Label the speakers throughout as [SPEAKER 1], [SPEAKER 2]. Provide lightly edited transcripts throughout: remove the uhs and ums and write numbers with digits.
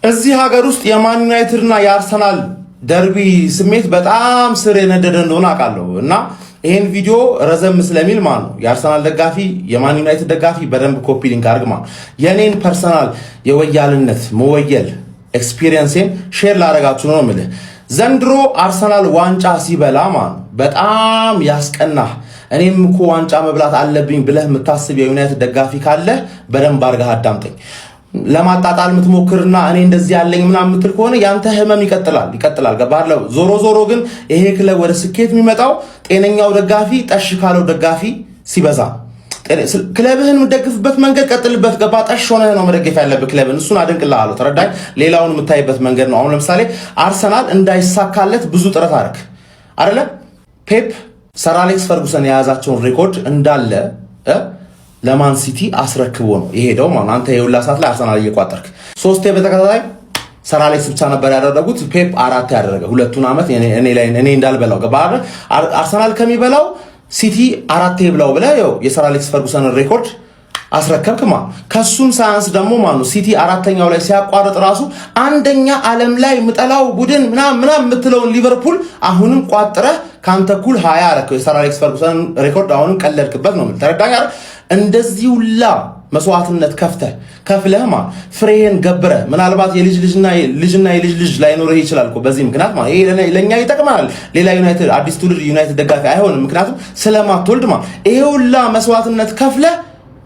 [SPEAKER 1] እዚህ ሀገር ውስጥ የማን ዩናይትድ እና የአርሰናል ደርቢ ስሜት በጣም ስር የነደደ እንደሆነ አውቃለሁ እና ይሄን ቪዲዮ ረዘም ስለሚል ማለት ነው የአርሰናል ደጋፊ የማን ዩናይትድ ደጋፊ በደንብ ኮፒ ሊንክ አድርግ ማለት የኔን ፐርሰናል የወያልነት መወየል ኤክስፒሪየንሴን ሼር ላደርጋችሁ ነው የምልህ። ዘንድሮ አርሰናል ዋንጫ ሲበላ ማለት በጣም ያስቀናህ እኔም እኮ ዋንጫ መብላት አለብኝ ብለህ የምታስብ የዩናይትድ ደጋፊ ካለ በደንብ አድርገህ አዳምጠኝ። ለማጣጣል የምትሞክርና እኔ እንደዚህ ያለኝ ምናምን የምትል ከሆነ ያንተ ህመም ይቀጥላል ገባለው። ዞሮ ግን ይሄ ክለብ ወደ ስኬት የሚመጣው ጤነኛው ደጋፊ ጠሽ ካለው ደጋፊ ሲበዛ ክለብህን የምትደግፍበት መንገድ ቀጥልበት። ገባ ጠሽ ሆነህ ነው መደገፍ ያለብህ ክለብን። እሱን አደንቅልሃለሁ። ተረዳኝ። ሌላውን የምታይበት መንገድ ነው። አሁን ለምሳሌ አርሰናል እንዳይሳካለት ብዙ ጥረት አደረክ አይደለ? ፔፕ ሰር አሌክስ ፈርጉሰን የያዛቸውን ሬኮርድ እንዳለ ለማን ሲቲ አስረክቦ ነው የሄደው ማለት። አንተ የሁላ ሰዓት ላይ አርሰናል እየቋጠርክ 3 በተከታታይ ሰር አሌክስ ብቻ ነበር ያደረጉት። ፔፕ 4 ያደረገ ሁለቱን ዓመት እኔ እንዳልበላው ገባ። አርሰናል ከሚበላው ሲቲ 4 ይብላው ብለህ የሰር አሌክስ ፈርጉሰን ሬኮርድ አስረከብክ ማለት። ከሱም ሳያንስ ደግሞ ማለት ሲቲ 4ኛው ላይ ሲያቋርጥ ራሱ አንደኛ ዓለም ላይ ምጠላው ቡድን ምናምን የምትለውን ሊቨርፑል አሁንም ቋጥረህ ካንተ ኩል 20 አረከው። የሰር አሌክስ ፈርጉሰን ሬኮርድ አሁንም ቀለድክበት ነው ማለት። ተረዳኝ አይደል? እንደዚህ ሁላ መስዋዕትነት ከፍለህ ማለት ፍሬህን ገብረህ ምናልባት የልጅና የልጅ ልጅ ላይኖርህ ይችላል እኮ በዚህ ምክንያት ማለት ይሄ ለኛ ይጠቅማል። ሌላ ዩናይትድ አዲስ ትውልድ ዩናይትድ ደጋፊ አይሆንም፣ ምክንያቱም ስለማትወልድ ማለት ይሄ ሁላ መስዋዕትነት ከፍለህ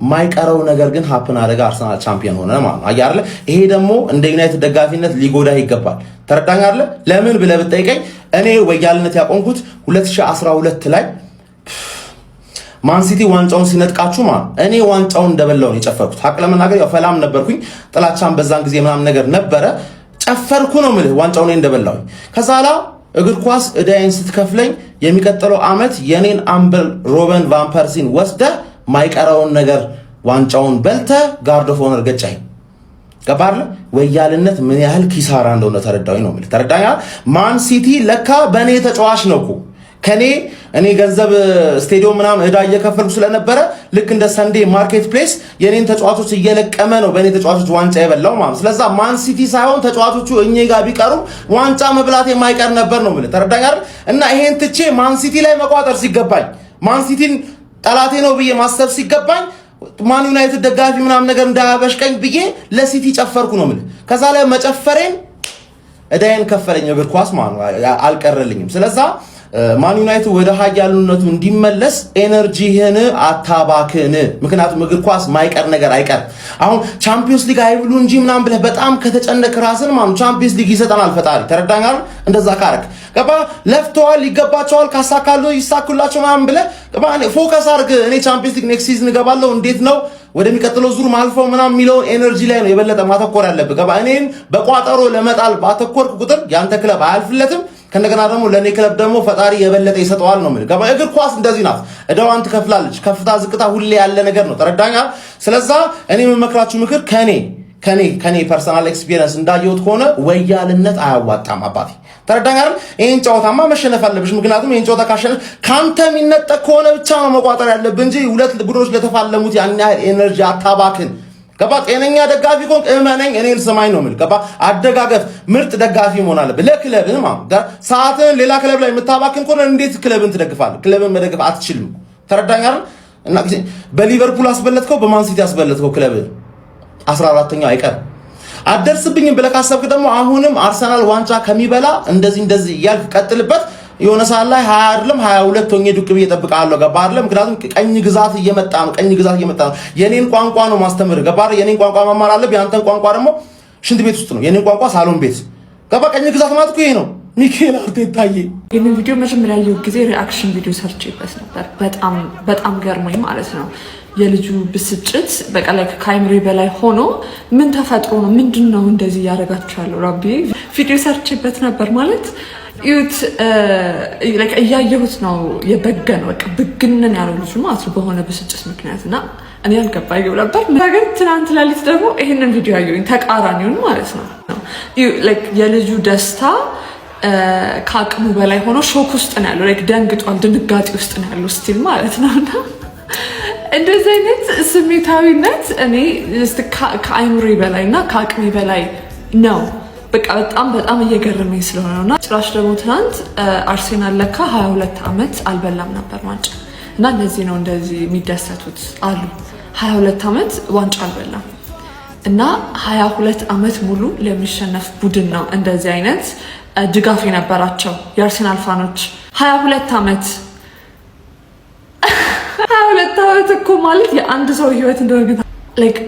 [SPEAKER 1] ማይቀረው ነገር ግን ሀፕን አደረገ። አርሰናል ቻምፒየን ሆነ ማለት ነው። አያርለ ይሄ ደግሞ እንደ ዩናይትድ ደጋፊነት ሊጎዳህ ይገባል። ተረዳኝ አይደል? ለምን ብለህ ብትጠይቀኝ እኔ ወያልነት ያቆምኩት 2012 ላይ ማን ሲቲ ዋንጫውን ሲነጥቃችሁ ማለት እኔ ዋንጫውን እንደበላው ነው የጨፈርኩት። ሀቅ ለመናገር ያው ፈላም ነበርኩኝ፣ ጥላቻም በዛን ጊዜ ምናምን ነገር ነበረ። ጨፈርኩ ነው የምልህ ዋንጫውን እንደበላው። ከዛላ እግር ኳስ እዳይን ስትከፍለኝ የሚቀጥለው አመት የኔን አምበል ሮበን ቫን ፐርሲን ወስደህ ማይቀረውን ነገር ዋንጫውን በልተ ጋርድ ኦፍ ኦነር ገጫኝ። ገባርለ ወያልነት ምን ያህል ኪሳራ እንደሆነ ተረዳሁኝ ነው ማለት። ተረዳኛ። ማን ሲቲ ለካ በኔ ተጫዋች ነው እኮ እኔ ገንዘብ ስቴዲዮም ምናምን እዳ እየከፈልኩ ስለነበረ ልክ እንደ ሰንዴ ማርኬት ፕሌስ የኔን ተጫዋቾች እየለቀመ ነው በኔ ተጫዋቾች ዋንጫ የበላው ማለት። ስለዛ ማን ሲቲ ሳይሆን ተጫዋቾቹ እኛ ጋር ቢቀሩ ዋንጫ መብላት የማይቀር ነበር ነው ማለት። ተረዳኛ። እና ይሄን ትቼ ማን ሲቲ ላይ መቋጠር ሲገባኝ ማን ሲቲን ጠላቴ ነው ብዬ ማሰብ ሲገባኝ ማን ዩናይትድ ደጋፊ ምናምን ነገር እንዳያበሽቀኝ ብዬ ለሲቲ ጨፈርኩ ነው ማለት። ከዛ ላይ መጨፈሬን እዳዬን ከፈለኝ እግር ኳስ ማለት አልቀረልኝም። ስለዛ ማን ዩናይትድ ወደ ኃያልነቱ እንዲመለስ ኤነርጂህን አታባክን። ምክንያቱም እግር ኳስ ማይቀር ነገር አይቀር። አሁን ቻምፒየንስ ሊግ አይብሉ እንጂ ምናምን ብለህ በጣም ከተጨነቅ ራስን ማለት ቻምፒየንስ ሊግ ይሰጠናል ፈጣሪ። ተረዳኛል? እንደዛ ካረክ ገባ ለፍተዋል፣ ይገባቸዋል፣ ካሳካሉ ይሳኩላቸው ምናምን ብለህ ገባ ፎከስ አድርግ። እኔ ቻምፒየንስ ሊግ ኔክስት ሲዝን እገባለሁ እንዴት ነው ወደሚቀጥለው ዙር ማልፈው ምናምን የሚለው ኤነርጂ ላይ ነው የበለጠ ማተኮር ያለብህ። ገባ እኔን በቋጠሮ ለመጣል ባተኮርክ ቁጥር ያንተ ክለብ አያልፍለትም። ከነገና ደግሞ ለኔ ክለብ ደግሞ ፈጣሪ የበለጠ ይሰጠዋል ነው ማለት። ገባ እግር ኳስ እንደዚህ ናት። እዳዋን ትከፍላለች። ከፍታ ዝቅታ ሁሌ ያለ ነገር ነው። ተረዳኛ። ስለዛ እኔ የምመክራችሁ ምክር ከኔ ፐርሰናል ኤክስፒሪየንስ እንዳየሁት ከሆነ ወያልነት አያዋጣም አባቴ። ተረዳኛ አይደል? ይሄን ጨዋታማ መሸነፍ አለብሽ። ምክንያቱም ይሄን ጨዋታ ካሸነፍ ካንተ የሚነጠቅ ከሆነ ብቻ ነው መቋጠር ያለብህ እንጂ ሁለት ቡድኖች ለተፋለሙት ያን ያህል ኤነርጂ አታባክን። ገባ ጤነኛ ደጋፊ ኮንክ እመነኝ እኔን ስማኝ ነው የምልህ። ገባ አደጋገፍ ምርጥ ደጋፊ መሆን አለብህ ለክለብህ ማለት። ሰዓትን ሌላ ክለብ ላይ የምታባክን ከሆነ እንዴት ክለብን ትደግፋለህ? ክለብን መደገፍ አትችልም። ተረዳኝ አይደል? እና በሊቨርፑል አስበለጥከው በማን ሲቲ አስበለጥከው ክለብህ 14ኛው አይቀርም። አደርስብኝም ብለህ ካሰብክ ደግሞ አሁንም አርሰናል ዋንጫ ከሚበላ እንደዚህ እያልክ ቀጥልበት። የሆነ ሰዓት ላይ 20 አይደለም 22 ሆኜ ዱቅ ብዬ እጠብቅሃለሁ። ገባ አይደለም? ምክንያቱም ቀኝ ግዛት እየመጣ ነው። የኔን ቋንቋ ነው ማስተምር። ገባ አይደል? የኔን ቋንቋ መማር አለብህ። ያንተን ቋንቋ ደግሞ ሽንት ቤት ውስጥ ነው፣ የኔን ቋንቋ ሳሎን ቤት። ገባ? ቀኝ ግዛት ማለት እኮ ይሄ ነው። ሚካኤል አርቴታዬ
[SPEAKER 2] ይህንን ቪዲዮ መጀመሪያ ያየሁት ጊዜ ሪአክሽን ቪዲዮ ሰርቼበት ነበር። በጣም ገርሞኝ ማለት ነው። የልጁ ብስጭት በቃ ላይ ከአይምሬ በላይ ሆኖ ምን ተፈጥሮ ነው ምንድነው እንደዚህ ያደረጋችሁ ያለው ራቢ ቪዲዮ ሰርቼበት ነበር ማለት ዩት እያየሁት ነው። የበገነው በቃ ብግንን ያለው ልጁ ማለት ነው በሆነ ብስጭት ምክንያት እና እኔ አልገባኝም ነበር። ነገር ትናንት ሌሊት ደግሞ ይሄንን ቪዲዮ ያየሁኝ ተቃራኒውን ማለት ነው። የልጁ ደስታ ከአቅሙ በላይ ሆኖ ሾክ ውስጥ ነው ያለው። ደንግጧል፣ ድንጋጤ ውስጥ ነው ያለው ስቲል ማለት ነውና እንደዚህ አይነት ስሜታዊነት እኔ ከአይምሬ በላይ እና ከአቅሜ በላይ ነው። በቃ በጣም እየገረመኝ ስለሆነ ነውና ጭራሽ ደግሞ ትናንት አርሴናል ለካ 22 ዓመት አልበላም ነበር ዋንጫ እና እንደዚህ ነው እንደዚህ የሚደሰቱት አሉ። 22 ዓመት ዋንጫ አልበላም እና 22 ዓመት ሙሉ ለሚሸነፍ ቡድን ነው እንደዚህ አይነት ድጋፍ የነበራቸው የአርሴናል ፋኖች። 22 ዓመት 22 ዓመት እኮ ማለት የአንድ ሰው ህይወት እንደሆነ ላይክ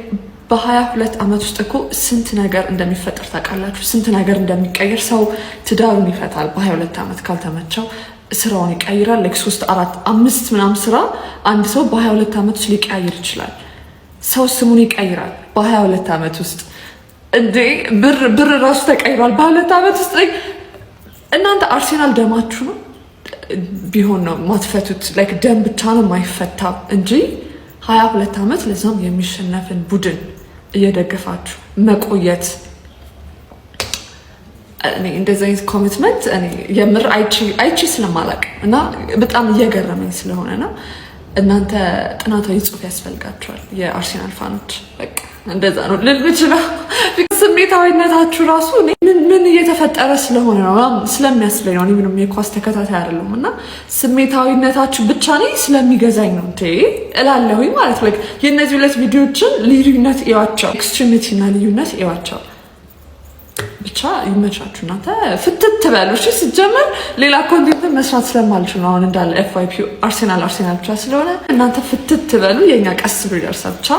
[SPEAKER 2] በ22 ዓመት ውስጥ እኮ ስንት ነገር እንደሚፈጠር ታውቃላችሁ? ስንት ነገር እንደሚቀየር። ሰው ትዳሩን ይፈታል በ22 ዓመት ካልተመቸው፣ ስራውን ይቀይራል። ላይክ 3 4 5 ምናምን ስራ አንድ ሰው በ22 ዓመት ውስጥ ሊቀያይር ይችላል። ሰው ስሙን ይቀይራል በ22 ዓመት ውስጥ። እንዴ ብር ራሱ ተቀይሯል በ22 ዓመት ውስጥ። እናንተ አርሴናል ደማችሁ ነው ቢሆን ነው ማትፈቱት። ላይክ ደም ብቻ ነው የማይፈታው እንጂ 22 ዓመት ለዛም የሚሸነፍን ቡድን እየደገፋችሁ መቆየት። እኔ እንደዚህ አይነት ኮሚትመንት እኔ የምር አይቺ ስለማላቅ እና በጣም እየገረመኝ ስለሆነ ነው። እናንተ ጥናታዊ ጽሑፍ ያስፈልጋችኋል የአርሴናል ፋኖች። በቃ እንደዛ ነው ልል ብችለው። ስሜታዊነታችሁ ራሱ ምን እየተፈጠረ ስለሆነ ነው ስለሚያስለኝ ነው። ምንም የኳስ ተከታታይ አይደለም እና ስሜታዊነታችሁ ብቻ ነኝ ስለሚገዛኝ ነው እንዴ እላለሁኝ ማለት ነው። የእነዚህ ሁለት ቪዲዮዎችን ልዩነት እዩዋቸው፣ ኤክስትሪሚቲ እና ልዩነት እዩዋቸው። ብቻ ይመቻችሁ እናንተ ፍትት በሉ እሺ። ሲጀመር ሌላ ኮንቴንት መስራት ስለማልችል ነው አሁን እንዳለ ኤፍዋይፒ አርሴናል ብቻ ስለሆነ እናንተ ፍትት በሉ። የኛ ቀስ ብሎ ይደርሳል። ብቻ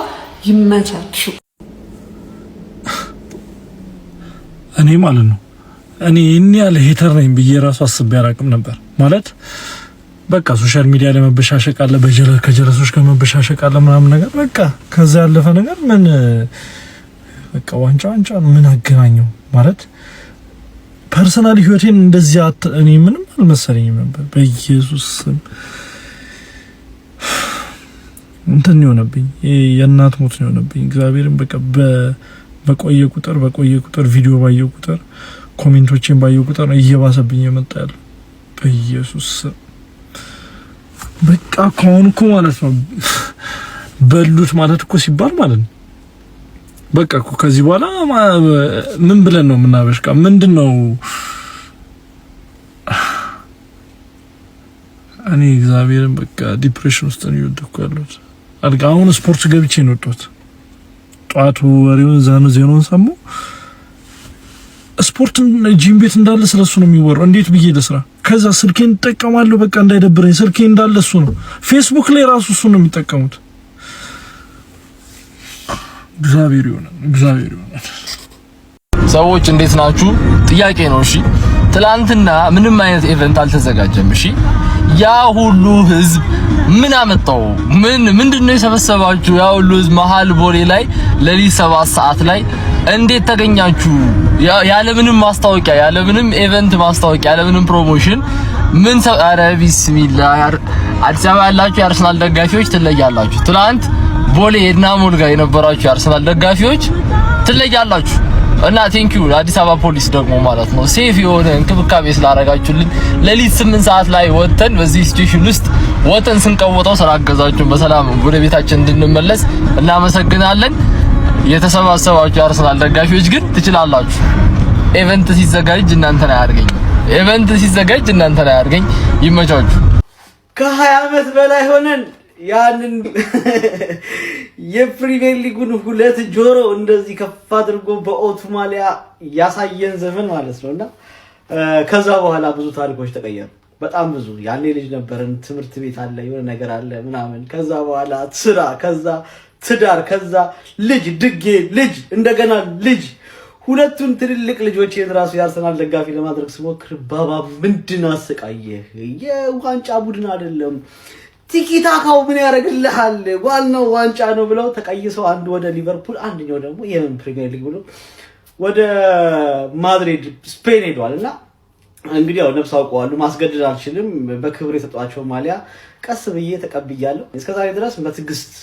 [SPEAKER 2] ይመቻችሁ።
[SPEAKER 3] እኔ ማለት ነው እኔ ያለ ሄተር ነኝ ብዬ ራሱ አስቤ አላቅም ነበር። ማለት በቃ ሶሻል ሚዲያ ላይ መበሻሸቅ አለ፣ ከጀለሶች ጋር መበሻሸቅ አለ ምናምን ነገር በቃ ከዛ ያለፈ ነገር ምን በቃ ዋንጫ ነው ምን አገናኘው? ማለት ፐርሰናል ህይወቴን እንደዚህ እኔ ምንም አልመሰለኝም ነበር። በኢየሱስ ስም እንትን የሆነብኝ የእናት ሞት ነው የሆነብኝ። እግዚአብሔርን በቃ በቆየ ቁጥር ቪዲዮ ባየው ቁጥር ኮሜንቶችን ባየው ቁጥር እየባሰብኝ የመጣ ያለው በኢየሱስ በቃ ከሆንኩ ማለት ነው በሉት ማለት እኮ ሲባል ማለት ነው በቃ እኮ ከዚህ በኋላ ምን ብለን ነው የምናበሽቃ? ምንድነው እኔ እግዚአብሔርን በቃ ዲፕሬሽን ውስጥ ነው የወደኩ ያለሁት። አሁን ስፖርት ገብቼ ነው ወጥቶት ጧቱ ወሬውን ዜናውን ሰሙ። ስፖርት ጂም ቤት እንዳለ ስለሱ ነው የሚወራው። እንዴት ብዬ ልስራ? ከዛ ስልኬን ተጠቀማለሁ በቃ እንዳይደብረኝ። ስልኬ እንዳለ እሱ ነው። ፌስቡክ ላይ ራሱ እሱ ነው የሚጠቀሙት። እግዚአብሔር ይሆናል።
[SPEAKER 4] ሰዎች እንዴት ናችሁ? ጥያቄ ነው። እሺ ትላንትና ምንም አይነት ኢቨንት አልተዘጋጀም። እሺ ያ ሁሉ ህዝብ ምን አመጣው? ምንድነው የሰበሰባችሁ? ያ ሁሉ ህዝብ መሀል ቦሌ ላይ ለሊት 7 ሰዓት ላይ እንዴት ተገኛችሁ? ያለምንም ማስታወቂያ፣ ያለምንም ኢቨንት ማስታወቂያ፣ ያለምንም ፕሮሞሽን ምን ኧረ ቢስሚላህ። አዲስ አበባ ያላችሁ የአርሰናል ደጋፊዎች ትለያላችሁ። ትላንት ቦሌ ኤድና ሞል ጋር የነበራችሁ የአርሰናል ደጋፊዎች ትለያላችሁ። እና ቴንኪዩ አዲስ አበባ ፖሊስ ደግሞ ማለት ነው ሴፍ የሆነ እንክብካቤ ስላደረጋችሁልን ለሊት 8 ሰዓት ላይ ወጥተን በዚህ ሲቹዌሽን ውስጥ ወጥተን ስንቀወጠው ስላገዛችሁን በሰላም ወደ ቤታችን እንድንመለስ እናመሰግናለን። የተሰባሰባችሁ የአርሰናል ደጋፊዎች ግን ትችላላችሁ። ኢቨንት ሲዘጋጅ እናንተን አያርገኝ። ይመቻችሁ።
[SPEAKER 5] ከ20 ዓመት በላይ ሆነን ያንን የፕሪሚየር ሊጉን 2 ጆሮ እንደዚህ ከፍ አድርጎ በኦቱ ማሊያ ያሳየን ዘመን ማለት ነውና ከዛ በኋላ ብዙ ታሪኮች ተቀየሩ። በጣም ብዙ። ያኔ ልጅ ነበርን፣ ትምህርት ቤት አለ፣ የሆነ ነገር አለ ምናምን። ከዛ በኋላ ስራ፣ ከዛ ትዳር፣ ከዛ ልጅ ልጅ እንደገና ልጅ። ሁለቱን ትልልቅ ልጆች የራሱ የአርሰናል ደጋፊ ለማድረግ ስሞክር ባባ ምንድን አሰቃየህ? የዋንጫ ቡድን አይደለም ቲኪታካው ምን ያደርግልሃል? ዋናው ዋንጫ ነው ብለው ተቀይሰው አንዱ ወደ ሊቨርፑል አንደኛው ደግሞ የምን ፕሪሚየር ሊግ ብሎ ወደ ማድሪድ ስፔን ሄዷልና እንግዲህ ያው ነፍስ አውቀዋለሁ። ማስገደድ አልችልም። በክብር የተጧቸው ማሊያ ቀስ ብዬ ተቀብያለሁ። እስከዛሬ ድረስ በትግስት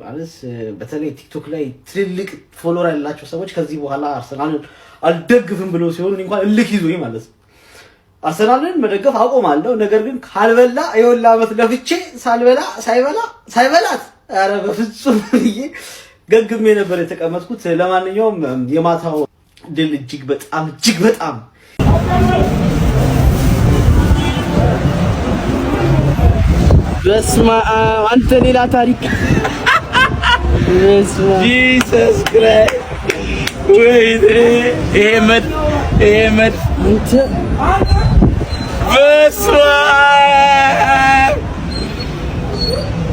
[SPEAKER 5] ማለት በተለይ ቲክቶክ ላይ ትልልቅ ፎሎወር ያላቸው ሰዎች ከዚህ በኋላ አርሰናልን አልደግፍም ብሎ ሲሆን እንኳን እልክ ይዞኝ ማለት ነው አርሰናልን መደገፍ አቆማለሁ። ነገር ግን ካልበላ የወላ አመት ለፍቼ ሳይበላት ኧረ በፍጹም ብዬ ገግሜ ነበር የተቀመጥኩት። ለማንኛውም የማታው ድል እጅግ በጣም በስመ አብ አንተ ሌላ ታሪክ በስመ አብ ጂሰስ ክራይስት ወይኔ ይሄ መድ አንተ በስመ አብ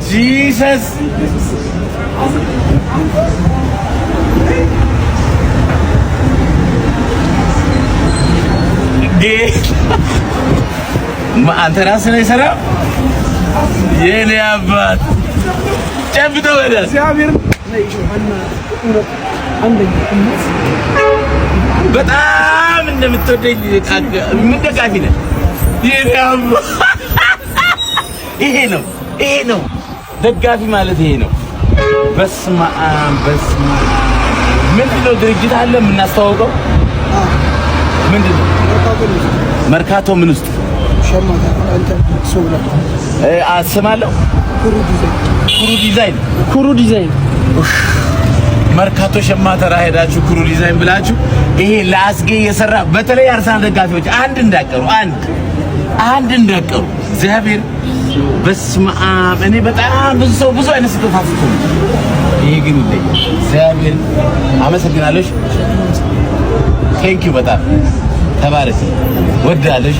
[SPEAKER 5] ጂሰስ አንተ ራስህ ነው የሰራው የኔ አባት ጨብጠው ወደ እግዚአብሔር በጣም እንደምትወደኝ ምን ደጋፊ ነህ የኔ አባት ይሄ ነው ደጋፊ ማለት ይሄ ነው በስመ አብ ምንድነው ድርጅት አለ የምናስተዋውቀው ምንድነው መርካቶ ምን ውስጥ ሸማታ አንተ ሶብላ አስማለሁ ኩሩ ዲዛይን መርካቶ ሸማተራ ሄዳችሁ ኩሩ ዲዛይን ብላችሁ ይሄ ለአስጌ የሰራ በተለይ አርሰናል ደጋፊዎች አንድ እንዳቀሩ እግዚአብሔር በስመ አብ እኔ በጣም ብዙ አይነት ስጦታ አፍቶ ይሄ ግን ይለያል እግዚአብሔር አመሰግናለሁ ቴንኪው በጣም ተባረክ ወዳለሽ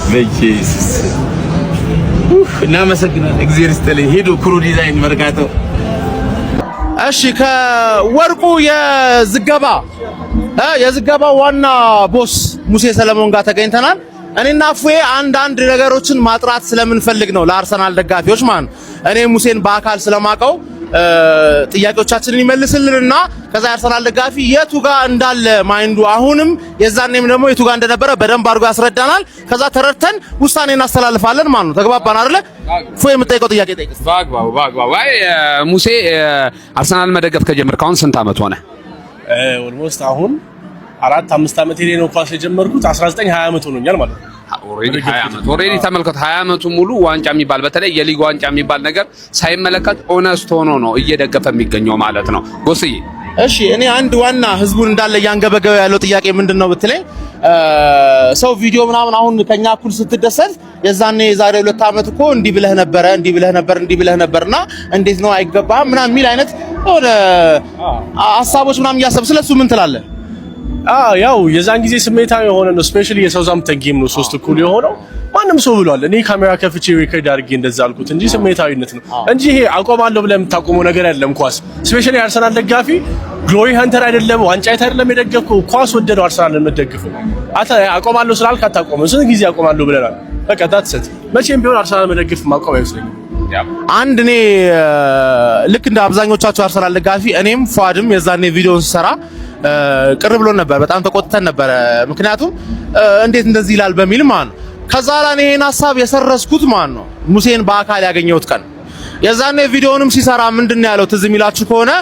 [SPEAKER 5] በኢየሱስ እናመሰግናለን እግዚአብሔር ይስጥልኝ ሄዶ ኩሩ ዲዛይን መርካቶ እሺ ከወርቁ የዝገባ ዋና ቦስ ሙሴ ሰለሞን ጋር ተገኝተናል እኔና ፉዬ አንዳንድ ነገሮችን ማጥራት ስለምንፈልግ ነው ለአርሰናል ደጋፊዎች ማለት እኔ ሙሴን በአካል ስለማቀው ጥያቄዎቻችንን ይመልስልንና ከዛ የአርሰናል ደጋፊ የቱ ጋር እንዳለ ማይንዱ አሁንም የዛኔም ደግሞ የቱ ጋር እንደነበረ በደንብ አድርጎ ያስረዳናል ከዛ ተረድተን ውሳኔ እናስተላልፋለን ማለት ነው ተግባባን አይደለ ፉዬ የምጠይቀው ጥያቄ ጠይቅስ
[SPEAKER 6] ባግባው አይ ሙሴ አርሰናል መደገፍ ከጀመርክ አሁን ስንት አመት ሆነ
[SPEAKER 7] ኦልሞስት አሁን 4-5 አመት ሄዴ ነው ኳስ የጀመርኩት 19-20 አመት ሆኖኛል ማለት ነው
[SPEAKER 6] ኦሬዲ ተመልከቱ 20 አመቱ ሙሉ ዋንጫ የሚባል በተለይ የሊግ ዋንጫ የሚባል ነገር ሳይመለከት ኦነስት ሆኖ ነው እየደገፈ የሚገኘው ማለት ነው ጎስዬ
[SPEAKER 1] እሺ እኔ አንድ ዋና ህዝቡን እንዳለ ያንገበገበ ያለው ጥያቄ ምንድነው ብትለኝ ሰው ቪዲዮ ምናምን አሁን ከኛ እኩል ስትደሰት የዛኔ የዛሬ 2 አመት እኮ እንዲህ ብለህ ነበርና እንዴት ነው አይገባም ምናምን የሚል አይነት ወደ ሐሳቦች ምናምን ያሰብ ስለሱ ምን ትላለህ
[SPEAKER 7] ያው የዛን ጊዜ ስሜታዊ የሆነ ነው ስፔሻሊ የሳውዛምፕተን ጌም ነው 3 እኩል የሆነው ማንም ሰው ብሏል እኔ ካሜራ ከፍቼ ሪከርድ አድርጌ እንደዛ አልኩት እንጂ ስሜታዊነት ነው እንጂ ይሄ አቆማለሁ ብለህ የምታቆመው ነገር አይደለም ኳስ ስፔሻሊ አርሰናል ደጋፊ ግሎሪ ሃንተር አይደለም ዋንጫ አይደለም የደገፍከው ኳስ ወደደው አርሰናልን የምትደግፈው አቆማለሁ ስላልክ አታቆምም ስንት ጊዜ አቆማለሁ ብለናል በቃ ዳትሰት መቼም ቢሆን አርሰናል መደገፍ ማቆም አይመስለኝም
[SPEAKER 1] አንድ እኔ ልክ እንደ አብዛኞቻችሁ አርሰናል ደጋፊ እኔም ፏድም የዛኔ ቪዲዮን ሲሰራ ቅር ብሎን ነበር በጣም ተቆጥተን ነበር ምክንያቱም እንዴት እንደዚህ ይላል በሚል ማለት ነው ከዛ ላይ ይሄን ሐሳብ የሰረስኩት ማለት ነው ሙሴን በአካል ያገኘሁት ቀን የዛኔ ቪዲዮንም ሲሰራ ምንድነው ያለው ትዝ የሚላችሁ ከሆነ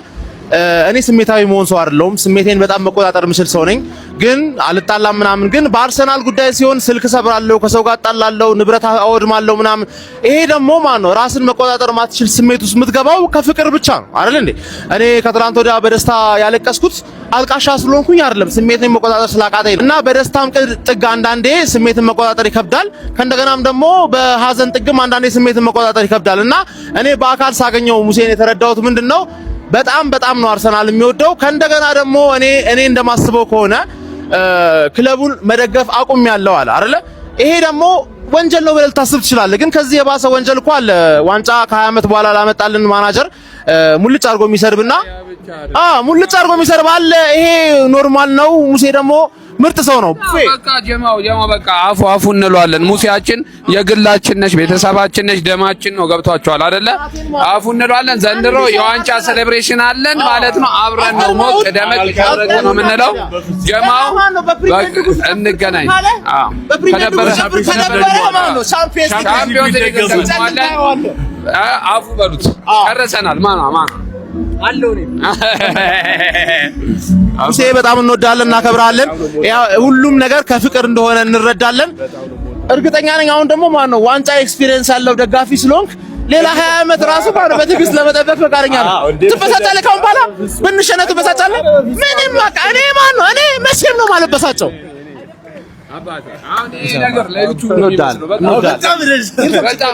[SPEAKER 1] እኔ ስሜታዊ መሆን ሰው አይደለሁም ስሜቴን በጣም መቆጣጠር የምችል ሰው ነኝ ግን አልጣላም ምናምን ግን በአርሰናል ጉዳይ ሲሆን ስልክ ሰብራለሁ ከሰው ጋር ጣላለሁ ንብረት አወድማለሁ ምናምን ይሄ ደግሞ ማን ነው ራስን መቆጣጠር ማትችል ስሜት ውስጥ የምትገባው ከፍቅር ብቻ ነው አይደል እንዴ እኔ ከትላንት ወዲያ በደስታ ያለቀስኩት አልቃሻ ስለሆንኩኝ አይደለም ስሜቴን መቆጣጠር ስላቃተኝ እና በደስታም ጥግ አንዳንዴ ስሜትን መቆጣጠር ይከብዳል ከእንደገናም ደግሞ በሐዘን ጥግም አንዳንዴ ስሜትን መቆጣጠር ይከብዳል እና እኔ በአካል ሳገኘው ሙሴን የተረዳሁት ምንድነው በጣም ነው አርሰናል የሚወደው ከእንደገና ደግሞ እኔ እንደማስበው ከሆነ ክለቡን መደገፍ አቁም ያለው አለ አይደለ ይሄ ደግሞ ወንጀል ነው ብለህ ልታስብ ትችላለህ ግን ከዚህ የባሰ ወንጀል እኮ አለ ዋንጫ ከ20 አመት በኋላ ላመጣልን ማናጀር ሙልጭ አርጎ የሚሰርብና ሙልጭ አርጎ የሚሰርብ አለ ይሄ ኖርማል ነው ሙሴ ደግሞ ምርጥ ሰው ነው
[SPEAKER 6] በቃ ጀማው በቃ አፉ እንለዋለን ሙሴያችን የግላችን ነሽ ቤተሰባችን ነሽ ደማችን ነው ገብቷቸዋል አይደለ አፉ እንለዋለን ዘንድሮ የዋንጫ ሴሌብሬሽን አለን ማለት ነው አብረን ነው ሞቅ ደመቅ ካረገ ነው የምንለው ጀማው እንገናኝ ከነበረ ሻምፒዮን አፉ በሉት ጨርሰናል ማን
[SPEAKER 1] ሙሴ በጣም እንወዳለን እናከብራለን ሁሉም ነገር ከፍቅር እንደሆነ እንረዳለን እርግጠኛ ነኝ አሁን ደግሞ ማን ነው ዋንጫ ኤክስፒሪየንስ ያለው ደጋፊ ስለሆንክ ሌላ 20 ዓመት ራሱ ማለት በትዕግስት ለመጠበቅ ፈቃደኛ ነው። ትበሳጫለህ። ካሁን በኋላ ብንሸነፍ ትበሳጫለህ። ምንም በቃ እኔ ማን ነው? እኔ መቼም ነው ማለበሳቸው
[SPEAKER 6] አባቴ አሁን ይሄ ነገር ለዩቲዩብ ነው። በጣም